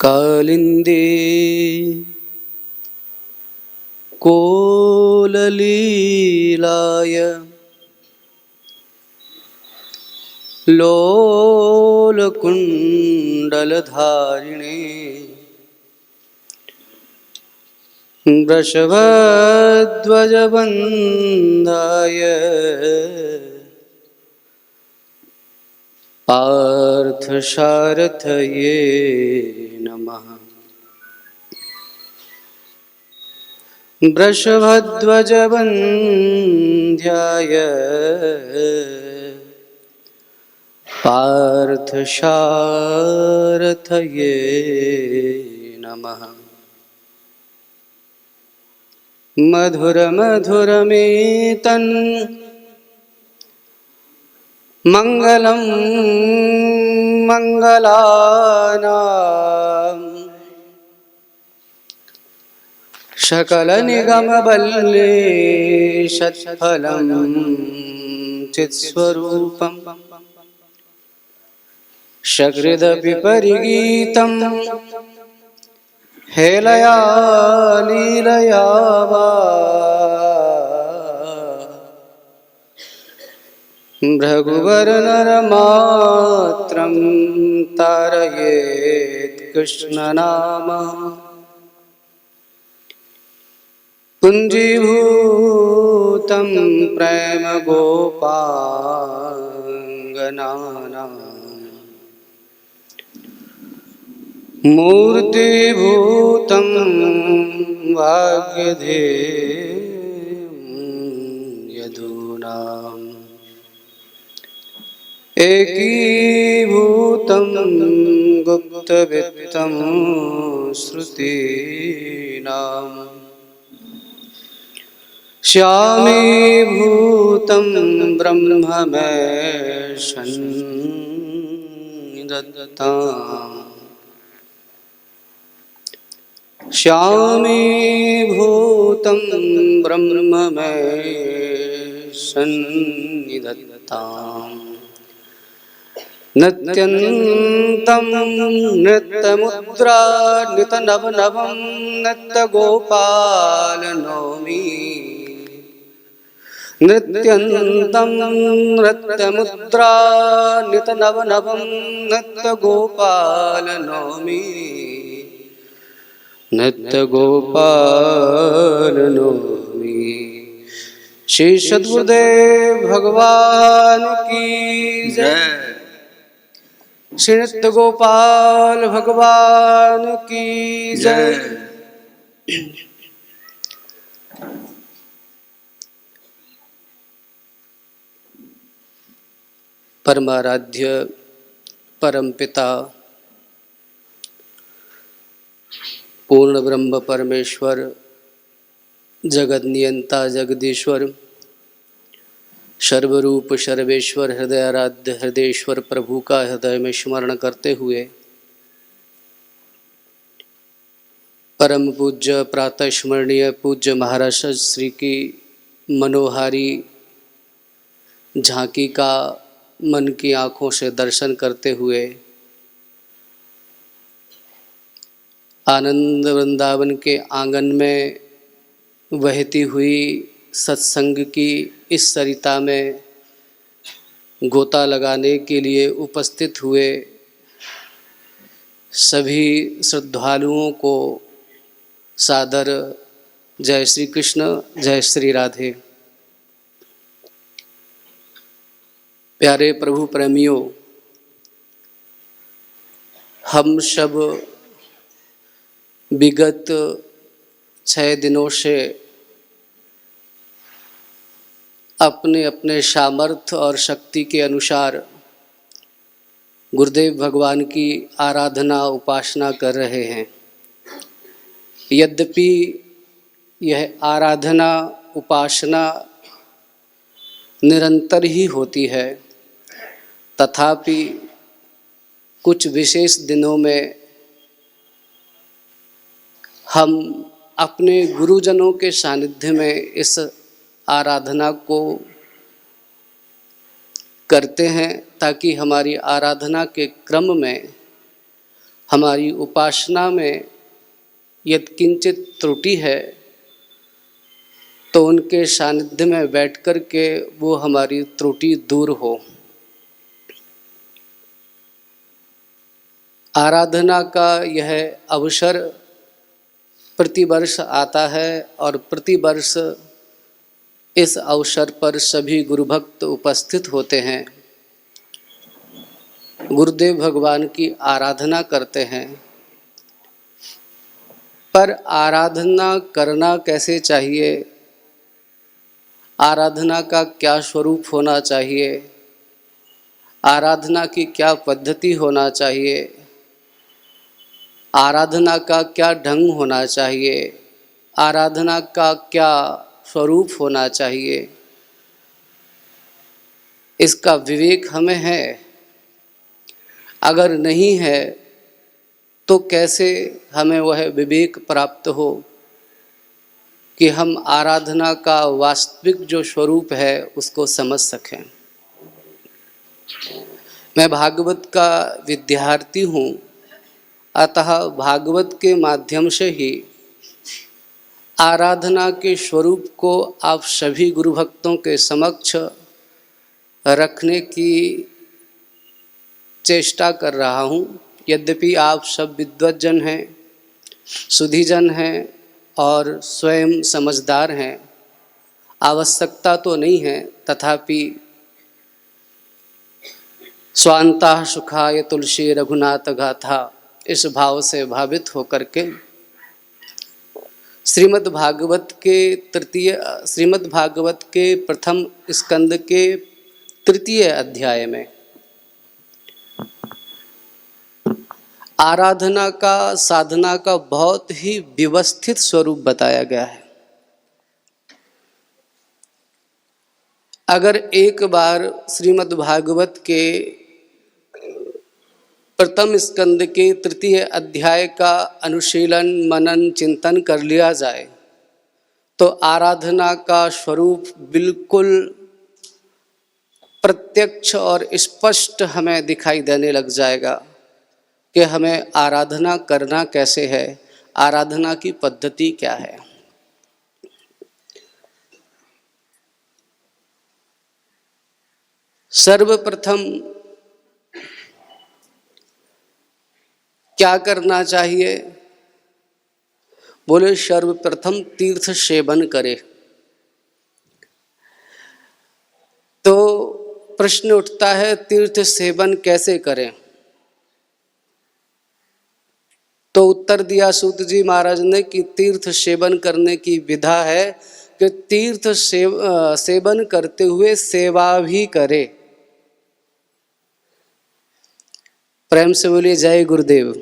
कालिंदी कोललीलाय लोलकुण्डलधारिणे वृषभध्वजवन्दाय पार्थसारथये नमः। वृषभध्वजवन्द्याय पार्थसारथये नमः। मधुरमधुरमेतन् मङ्गलं मङ्गलानां सकलनिगमबल्लेशत्फलं चित्स्वरूपं सकृदपि परिगीतं हेलया लीलया वा भृगुवरनरमात्रं तारयेत् कृष्णनाम पुञ्जीभूतं प्रेम गोपाङ्गनानां मूर्तिभूतं भाग्यधेयं यदूनाम् एकीभूतं गुप्तवित्तं श्रुतीनाम् श्यामीभूतं ब्रह्ममयसंनिधत्ताम् श्यामीभूतं ब्रह्ममयसंनिधत्ताम् नित्यन्तं नित्यमुद्रानितनवनवं नित्यगोपालनौमि नित्यन्तं नित्यमुद्रानितनवनवं नित्यगोपालनौमि नित्यगोपालनौमि। श्री सद्गुरुदेव भगवान की जय। श्री नित्य गोपाल भगवान की जय। परमाराध्य परमपिता पूर्ण ब्रह्म परमेश्वर जगत नियंता जगदीश्वर सर्वरूप सर्वेश्वर हृदयाराध्य हृदयेश्वर प्रभु का हृदय में स्मरण करते हुए परम पूज्य प्रातः स्मरणीय पूज्य महाराज श्री की मनोहारी झांकी का मन की आँखों से दर्शन करते हुए आनंद वृंदावन के आंगन में बहती हुई सत्संग की इस सरिता में गोता लगाने के लिए उपस्थित हुए सभी श्रद्धालुओं को सादर जय श्री कृष्ण जय श्री राधे। प्यारे प्रभु प्रेमियों, हम सब विगत 6 दिनों से अपने अपने सामर्थ्य और शक्ति के अनुसार गुरुदेव भगवान की आराधना उपासना कर रहे हैं। यद्यपि यह आराधना उपासना निरंतर ही होती है, तथापि कुछ विशेष दिनों में हम अपने गुरुजनों के सानिध्य में इस आराधना को करते हैं ताकि हमारी आराधना के क्रम में हमारी उपासना में यत्किंचित त्रुटि है तो उनके सानिध्य में बैठ कर के वो हमारी त्रुटि दूर हो। आराधना का यह अवसर प्रतिवर्ष आता है और प्रतिवर्ष इस अवसर पर सभी गुरुभक्त उपस्थित होते हैं, गुरुदेव भगवान की आराधना करते हैं। पर आराधना करना कैसे चाहिए, आराधना का क्या स्वरूप होना चाहिए, आराधना की क्या पद्धति होना चाहिए, आराधना का क्या ढंग होना चाहिए, आराधना का क्या स्वरूप होना चाहिए, इसका विवेक हमें है। अगर नहीं है तो कैसे हमें वह विवेक प्राप्त हो कि हम आराधना का वास्तविक जो स्वरूप है उसको समझ सकें। मैं भागवत का विद्यार्थी हूँ, अतः भागवत के माध्यम से ही आराधना के स्वरूप को आप सभी गुरु भक्तों के समक्ष रखने की चेष्टा कर रहा हूँ। यद्यपि आप सब विद्वज्जन हैं, सुधीजन हैं और स्वयं समझदार हैं, आवश्यकता तो नहीं है, तथापि स्वान्ता सुखाय तुलसी रघुनाथ गाथा इस भाव से भावित होकर के श्रीमद् भागवत के प्रथम स्कंद के तृतीय अध्याय में आराधना का, साधना का बहुत ही व्यवस्थित स्वरूप बताया गया है। अगर एक बार श्रीमद् भागवत के प्रथम स्कंद के तृतीय अध्याय का अनुशीलन, मनन, चिंतन कर लिया जाए तो आराधना का स्वरूप बिल्कुल प्रत्यक्ष और स्पष्ट हमें दिखाई देने लग जाएगा कि हमें आराधना करना कैसे है, आराधना की पद्धति क्या है। सर्वप्रथम क्या करना चाहिए? बोले सर्वप्रथम तीर्थ सेवन करे। तो प्रश्न उठता है तीर्थ सेवन कैसे करें? तो उत्तर दिया सूत जी महाराज ने कि तीर्थ सेवन करने की विधा है कि तीर्थ सेवन करते हुए सेवा भी करे। प्रेम से बोलिए जय गुरुदेव।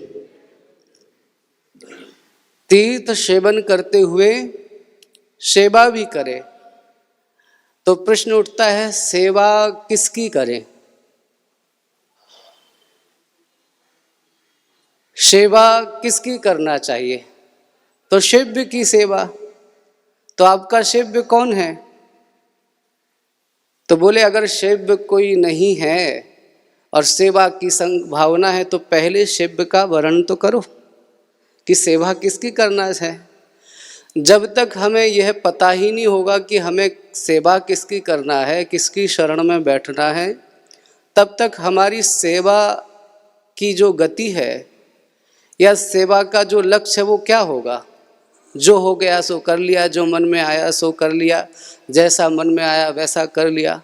तीर्थ सेवन करते हुए सेवा भी करे। तो प्रश्न उठता है सेवा किसकी करें? सेवा किसकी करना चाहिए? तो सेव्य की सेवा। तो आपका सेव्य कौन है? तो बोले अगर सेव्य कोई नहीं है और सेवा की भावना है तो पहले सेव्य का वर्णन तो करो कि सेवा किसकी करना है। जब तक हमें यह पता ही नहीं होगा कि हमें सेवा किसकी करना है, किसकी शरण में बैठना है, तब तक हमारी सेवा की जो गति है या सेवा का जो लक्ष्य है वो क्या होगा? जो हो गया सो कर लिया, जो मन में आया सो कर लिया, जैसा मन में आया वैसा कर लिया।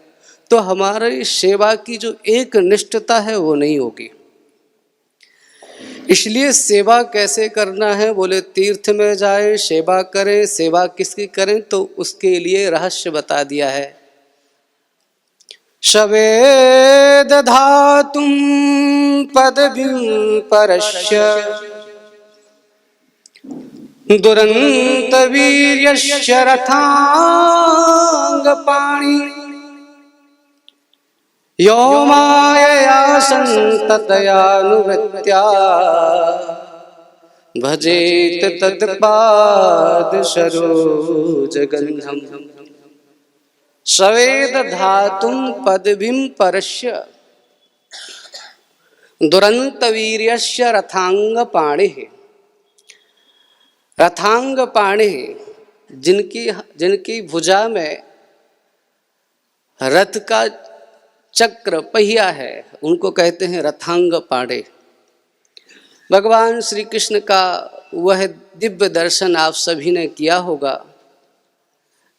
तो हमारी सेवा की जो एक निष्ठता है वो नहीं होगी। इसलिए सेवा कैसे करना है? बोले तीर्थ में जाए सेवा करें। सेवा किसकी करें? तो उसके लिए रहस्य बता दिया है। शवेद धातुम पदवीं परस्य दुरंत वीर्यस्य रथांग पाणि यो मायया संततयानुवृत्त्या भजेत तत्पाद सरोजगंधम। स्वेद धातुम पदवीं परस्य दुरंत वीर्यस्य रथांग पाणे, रथांग पाणे जिनकी भुजा में रथ का चक्र पहिया है उनको कहते हैं रथांग पाणे। भगवान श्री कृष्ण का वह दिव्य दर्शन आप सभी ने किया होगा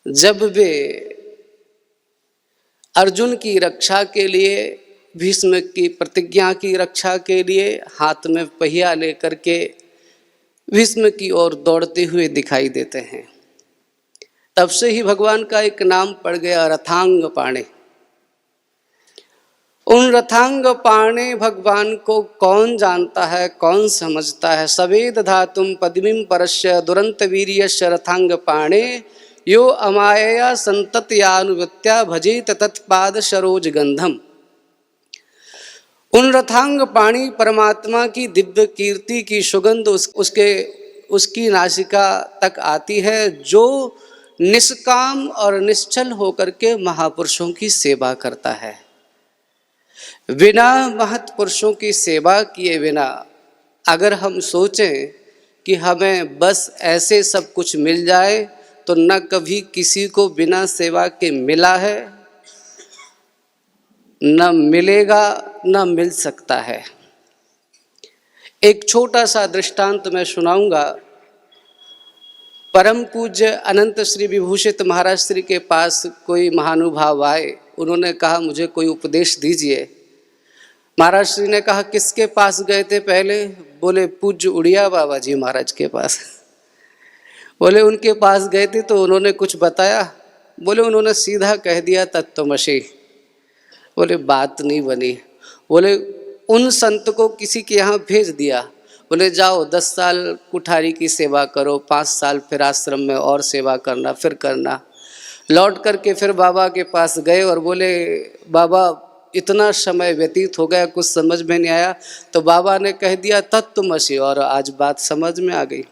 जब वे अर्जुन की रक्षा के लिए, भीष्म की प्रतिज्ञा की रक्षा के लिए हाथ में पहिया लेकर के भीष्म की ओर दौड़ते हुए दिखाई देते हैं। तब से ही भगवान का एक नाम पड़ गया रथांग पाणे। उन रथांग पाणे भगवान को कौन जानता है, कौन समझता है। सवेद धातुम पद्मिम परस्य दुरंत वीर्यस्य रथांग पाणे यो अमायया संतत्यानुवृत्त्या भजेत तत्पाद सरोज गंधम। उन रथांग पाणी परमात्मा की दिव्य कीर्ति की सुगंध उसकी नासिका तक आती है जो निष्काम और निश्चल होकर के महापुरुषों की सेवा करता है। बिना महत्पुरुषों की सेवा किए बिना अगर हम सोचें कि हमें बस ऐसे सब कुछ मिल जाए तो न कभी किसी को बिना सेवा के मिला है, न मिलेगा, न मिल सकता है। एक छोटा सा दृष्टांत मैं सुनाऊंगा। परम पूज्य अनंत श्री विभूषित महाराज श्री के पास कोई महानुभाव आए। उन्होंने कहा मुझे कोई उपदेश दीजिए। महाराज श्री ने कहा किसके पास गए थे पहले? बोले पूज्य उड़िया बाबा जी महाराज के पास। बोले उनके पास गए थे तो उन्होंने कुछ बताया? बोले उन्होंने सीधा कह दिया तत्त्वमसि। बोले बात नहीं बनी। बोले उन संत को किसी के यहाँ भेज दिया। बोले जाओ 10 साल कुठारी की सेवा करो, 5 साल फिर आश्रम में और सेवा करना, फिर करना। लौट करके फिर बाबा के पास गए और बोले बाबा इतना समय व्यतीत हो गया, कुछ समझ में नहीं आया। तो बाबा ने कह दिया तत्त्वमसि, और आज बात समझ में आ गई।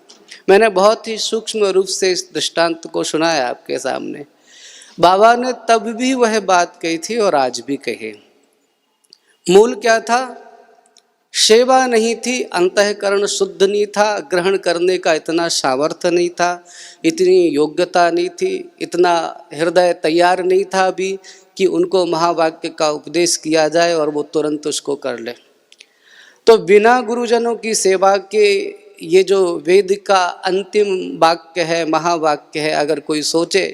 मैंने बहुत ही सूक्ष्म रूप से इस दृष्टांत को सुनाया आपके सामने। बाबा ने तब भी वह बात कही थी और आज भी कही। मूल क्या था? सेवा नहीं थी, अंतःकरण शुद्ध नहीं था, ग्रहण करने का इतना सामर्थ्य नहीं था, इतनी योग्यता नहीं थी, इतना हृदय तैयार नहीं था अभी कि उनको महावाक्य का उपदेश किया जाए और वो तुरंत उसको कर ले। तो बिना गुरुजनों की सेवा के ये जो वेद का अंतिम वाक्य है, महावाक्य है, अगर कोई सोचे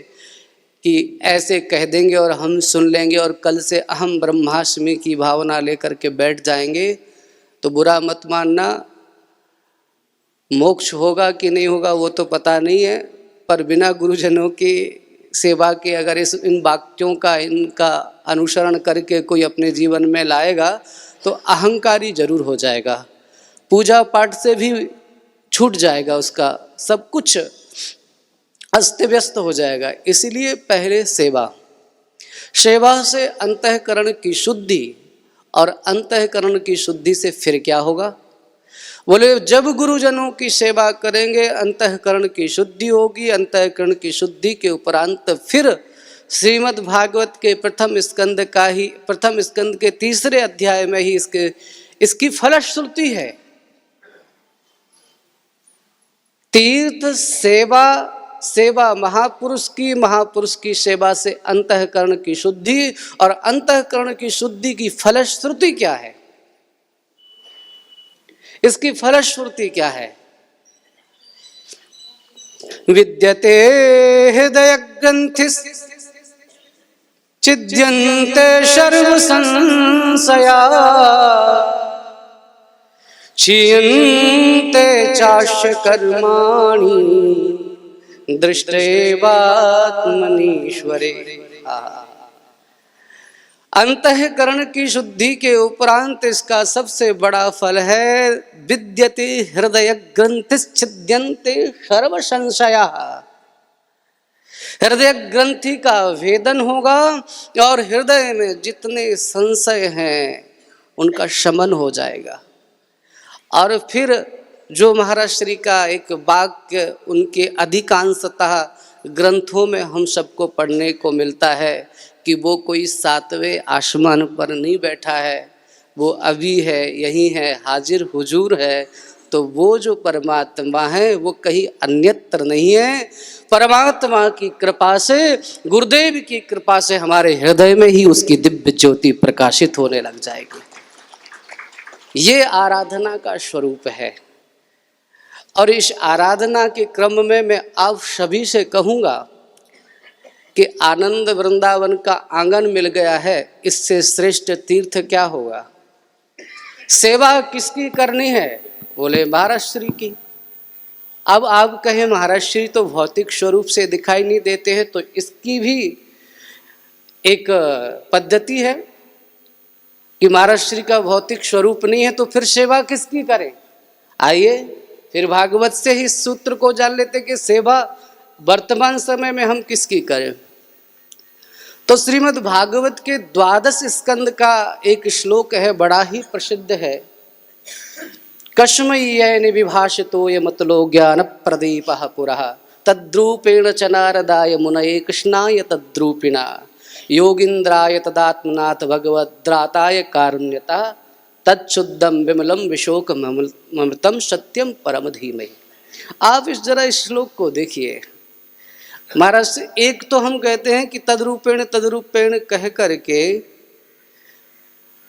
कि ऐसे कह देंगे और हम सुन लेंगे और कल से अहम ब्रह्मास्मि की भावना लेकर के बैठ जाएंगे तो बुरा मत मानना। मोक्ष होगा कि नहीं होगा वो तो पता नहीं है, पर बिना गुरुजनों की सेवा के अगर इन वाक्यों का, इनका अनुसरण करके कोई अपने जीवन में लाएगा तो अहंकारी जरूर हो जाएगा। पूजा पाठ से भी छूट जाएगा, उसका सब कुछ अस्त व्यस्त हो जाएगा। इसीलिए पहले सेवा से अंतःकरण की शुद्धि, और अंतःकरण की शुद्धि से फिर क्या होगा? बोले जब गुरुजनों की सेवा करेंगे अंतःकरण की शुद्धि होगी। अंतःकरण की शुद्धि के उपरांत फिर श्रीमद् भागवत के प्रथम स्कंद के 3 अध्याय में ही इसकी फलश्रुति है। तीर्थ सेवा महापुरुष की सेवा से अंतःकरण की शुद्धि, और अंतःकरण की शुद्धि की फलश्रुति क्या है? इसकी फलश्रुति क्या है? विद्यते हृदय ग्रंथिस् छिद्यन्ते सर्व संशया क्षीयन्ते चास्य कर्माणि दृष्टेवात्मनीश्वरे। अंतःकरण की शुद्धि के उपरांत इसका सबसे बड़ा फल है विद्यते हृदय ग्रंथिश्छिद्यन्ते सर्व संशया। हृदय ग्रंथि का भेदन होगा और हृदय में जितने संशय हैं उनका शमन हो जाएगा। और फिर जो महाराज श्री का एक वाक्य उनके अधिकांशतः ग्रंथों में हम सबको पढ़ने को मिलता है कि वो कोई 7वें आसमान पर नहीं बैठा है, वो अभी है, यही है, हाजिर हुजूर है, तो वो जो परमात्मा है वो कहीं अन्यत्र नहीं है। परमात्मा की कृपा से, गुरुदेव की कृपा से हमारे हृदय में ही उसकी दिव्य ज्योति प्रकाशित होने लग जाएगी। ये आराधना का स्वरूप है। और इस आराधना के क्रम में मैं आप सभी से कहूँगा कि आनंद वृंदावन का आंगन मिल गया है, इससे श्रेष्ठ तीर्थ क्या होगा। सेवा किसकी करनी है? बोले महाराज श्री की। अब आप कहें महाराज श्री तो भौतिक स्वरूप से दिखाई नहीं देते हैं, तो इसकी भी एक पद्धति है कि महाराज श्री का भौतिक स्वरूप नहीं है, तो फिर सेवा किसकी करें। आइए फिर भागवत से ही सूत्र को जान लेते कि सेवा वर्तमान समय में हम किसकी करें। तो श्रीमद् भागवत के 12 स्कंद का एक श्लोक है, बड़ा ही प्रसिद्ध है। कस्मय्येन विभाषितो यमतलो ज्ञान प्रदीपः पुरः तद्रूपेण च नारदाय मुनये कृष्णाय तद्रूपिणा योगीन्द्राय तदात्मनाथ भगवद्राताय कारुण्यता तच्छुद्धम विमलम विशोकमृतम सत्यम परम धीमहि। आप इस जरा इस श्लोक को देखिए महाराज। एक तो हम कहते हैं कि तद्रूपेण कह करके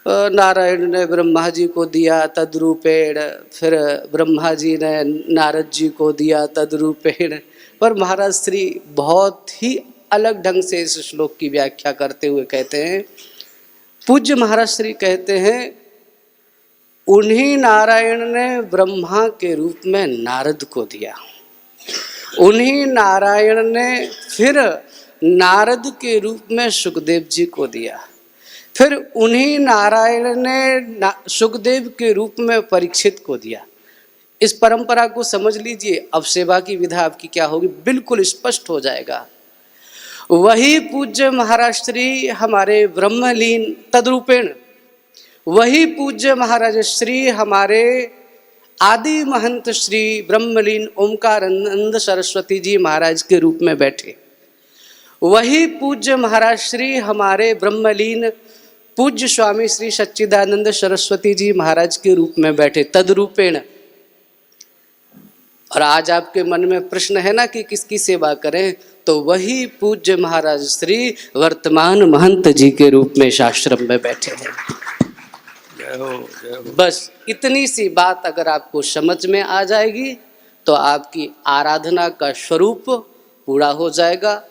नारायण ने ब्रह्मा जी को दिया तद्रूपेण, फिर ब्रह्मा जी ने नारद जी को दिया तद्रूपेण। पर महाराज श्री बहुत ही अलग ढंग से इस श्लोक की व्याख्या करते हुए कहते हैं, पूज्य महाराज श्री कहते हैं, उन्हीं नारायण ने ब्रह्मा के रूप में नारद को दिया, उन्हीं नारायण ने फिर नारद के रूप में सुखदेव जी को दिया, फिर उन्हीं नारायण ने सुखदेव के रूप में परीक्षित को दिया। इस परंपरा को समझ लीजिए। अब सेवा की विधा आपकी क्या होगी बिल्कुल स्पष्ट हो जाएगा। वही पूज्य महाराज श्री हमारे ब्रह्मलीन तद्रूपेण, वही पूज्य महाराज श्री हमारे आदि महंत श्री ब्रह्मलीन ओमकारानंद सरस्वती जी महाराज के रूप में बैठे। वही पूज्य महाराज श्री हमारे ब्रह्मलीन पूज्य स्वामी श्री सच्चिदानंद सरस्वती जी महाराज के रूप में बैठे तद्रूपेण। और आज आपके मन में प्रश्न है ना कि किसकी सेवा करें, तो वही पूज्य महाराज श्री वर्तमान महंत जी के रूप में इस आश्रम में बैठे हैं। बस इतनी सी बात अगर आपको समझ में आ जाएगी तो आपकी आराधना का स्वरूप पूरा हो जाएगा।